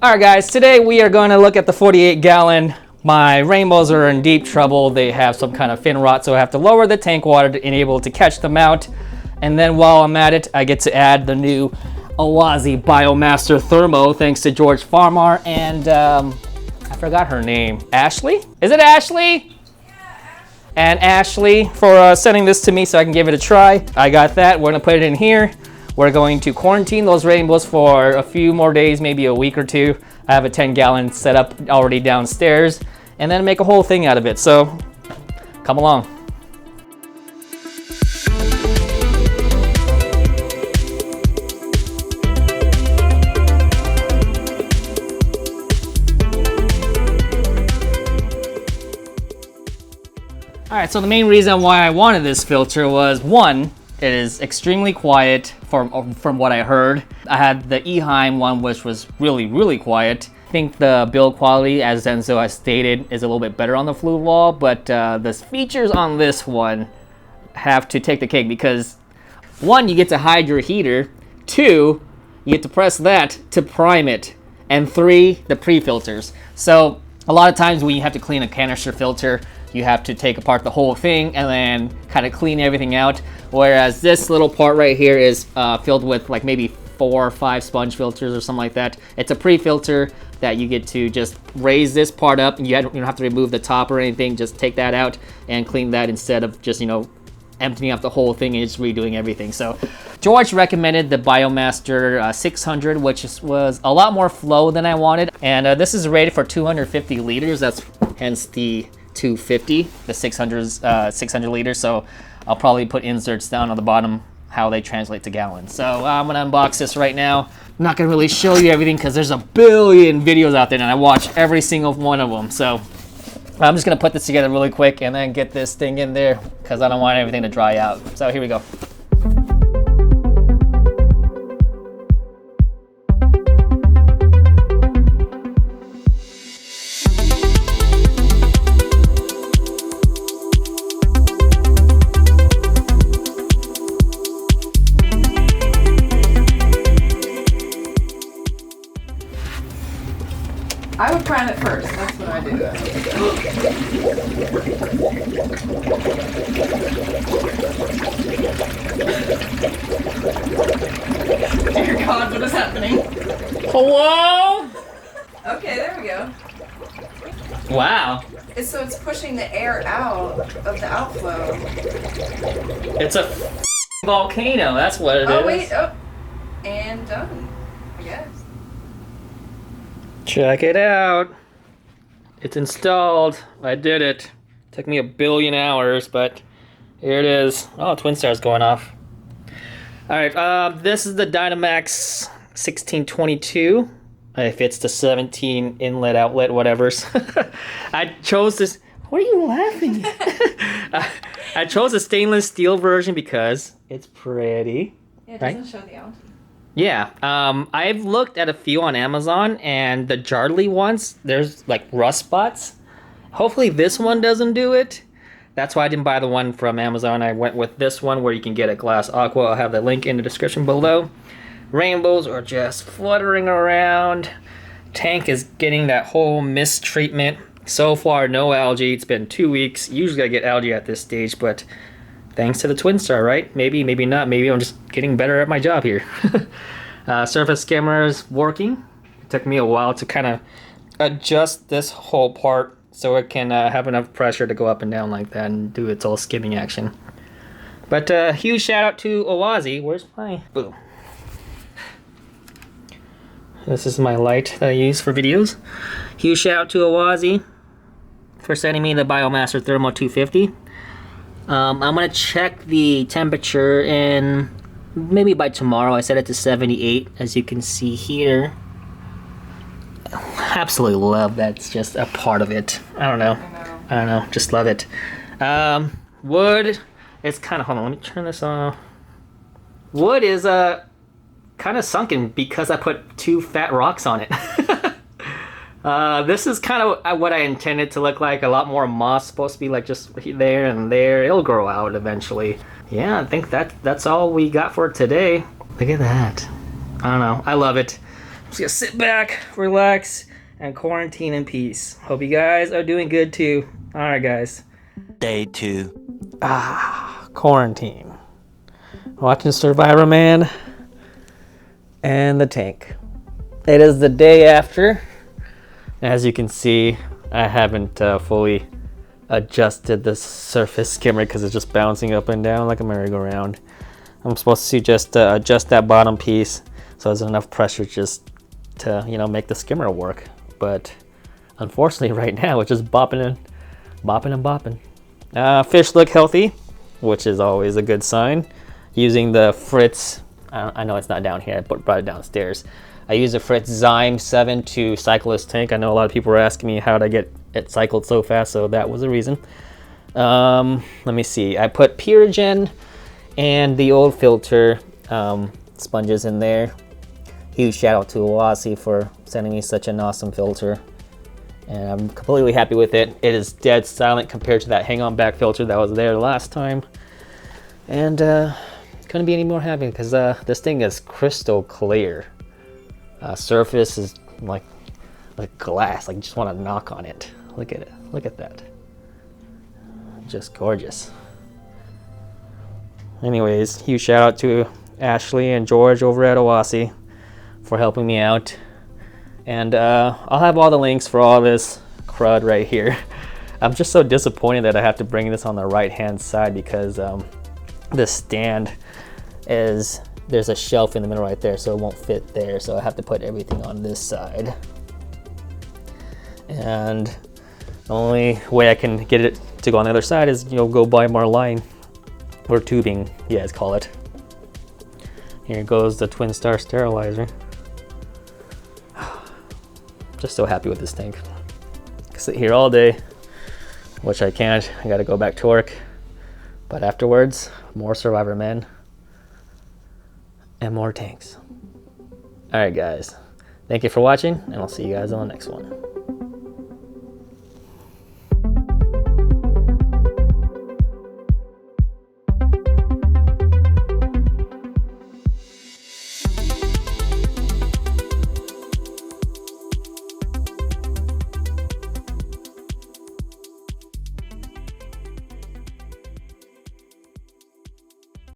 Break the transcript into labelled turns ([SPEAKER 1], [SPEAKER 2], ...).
[SPEAKER 1] Alright guys, today we are going to look at the 48 gallon. My rainbows are in deep trouble. They have some kind of fin rot, so I have to lower the tank water to enable to catch them out. And then while I'm at it, I get to add the new Oase Biomaster Thermo, thanks to George Farmar and I forgot her name. Ashley? Is it Ashley? And Ashley for sending this to me so I can give it a try. I got that. We're gonna put it in here. We're going to quarantine those rainbows for a few more days, maybe a week or two. I have a 10-gallon setup already downstairs, and then make a whole thing out of it. So come along. All right, so the main reason why I wanted this filter was, one, it is extremely quiet from what I heard. I had the Eheim one, which was really quiet. I think the build quality, as Zenzo has stated, is a little bit better on the flue wall, but the features on this one have to take the cake because, one, you get to hide your heater, two, you get to press that to prime it, and three, the pre-filters. So a lot of times when you have to clean a canister filter, you have to take apart the whole thing and then kind of clean everything out. Whereas this little part right here is filled with like maybe 4 or 5 sponge filters or something like that. It's a pre-filter that you get to just raise this part up, and you don't have to remove the top or anything. Just take that out and clean that instead of just, emptying out the whole thing and just redoing everything. So George recommended the Biomaster 600, which was a lot more flow than I wanted. And this is rated for 250 liters. That's hence the 250, the 600 liters. So I'll probably put inserts down on the bottom how they translate to gallons. So I'm gonna unbox this right now. I'm not gonna really show you everything because there's a billion videos out there and I watch every single one of them. So I'm just gonna put this together really quick and then get this thing in there because I don't want everything to dry out. So here we go.
[SPEAKER 2] I would prime it first. That's what I do. Dear God, what is happening?
[SPEAKER 1] Hello?
[SPEAKER 2] Okay, there we go.
[SPEAKER 1] Wow.
[SPEAKER 2] So it's pushing the air out of the outflow.
[SPEAKER 1] It's a volcano. That's what it is.
[SPEAKER 2] Oh wait, oh, and done. I guess.
[SPEAKER 1] Check it out. It's installed. I did it. Took me a billion hours, but here it is. Oh, Twin Star's going off. All right, this is the Dynamax 1622. If it's the 17 inlet outlet, whatever's. I chose this. What are you laughing at? I chose a stainless steel version because it's pretty.
[SPEAKER 2] Yeah, it doesn't show the algae.
[SPEAKER 1] Yeah, I've looked at a few on Amazon, and the Jardley ones, there's like rust spots. Hopefully this one doesn't do it. That's why I didn't buy the one from Amazon. I went with this one where you can get a glass aqua. I'll have the link in the description below. Rainbows are just fluttering around. Tank is getting that whole mist treatment. So far, no algae. It's been 2 weeks. Usually I get algae at this stage, but thanks to the Twin Star, right? Maybe, maybe not. Maybe I'm just getting better at my job here. Surface skimmer is working. It took me a while to kind of adjust this whole part so it can have enough pressure to go up and down like that and do its whole skimming action. But huge shout out to Oase. Where's my... Boom. This is my light that I use for videos. Huge shout out to Oase for sending me the Biomaster Thermo 250. I'm gonna check the temperature in maybe by tomorrow. I set it to 78, as you can see here. Absolutely love that. It's just a part of it. I don't know. Just love it. Wood is kind of, hold on, let me turn this off. Wood is kind of sunken because I put 2 fat rocks on it. This is kind of what I intended to look like. A lot more moss, supposed to be like just there and there. It'll grow out eventually. Yeah, I think that's all we got for today. Look at that. I don't know. I love it. just gonna sit back, relax, and quarantine in peace. Hope you guys are doing good too. All right, guys.
[SPEAKER 3] Day 2.
[SPEAKER 1] Quarantine. Watching Survivor Man and the tank. It is the day after. As you can see, I haven't fully adjusted the surface skimmer because it's just bouncing up and down like a merry-go-round. I'm supposed to just adjust that bottom piece so there's enough pressure just to, you know, make the skimmer work. But unfortunately right now it's just bopping and bopping. Fish look healthy, which is always a good sign. Using the Fritz, I know it's not down here, I brought it downstairs. I use the Fritz Zyme 7 to cycle this tank. I know a lot of people were asking me how to get it cycled so fast, so that was the reason. Let me see, I put Purigen and the old filter sponges in there. Huge shout out to Oase for sending me such an awesome filter. And I'm completely happy with it. It is dead silent compared to that hang on back filter that was there last time. And couldn't be any more happy because this thing is crystal clear. Surface is like glass, like you just want to knock on it. Look at it, look at that. Just gorgeous. Anyways, huge shout out to Ashley and George over at Oase for helping me out. And I'll have all the links for all this crud right here. I'm just so disappointed that I have to bring this on the right hand side because this stand is, there's a shelf in the middle right there, so it won't fit there, so I have to put everything on this side. And the only way I can get it to go on the other side is, you know, go buy more line or tubing, you guys call it. Here goes the Twin Star sterilizer. Just so happy with this tank. I can sit here all day, which I can't. I gotta go back to work. But afterwards, more Survivor Men and more tanks. All right, guys. Thank you for watching, and I'll see you guys on the next one.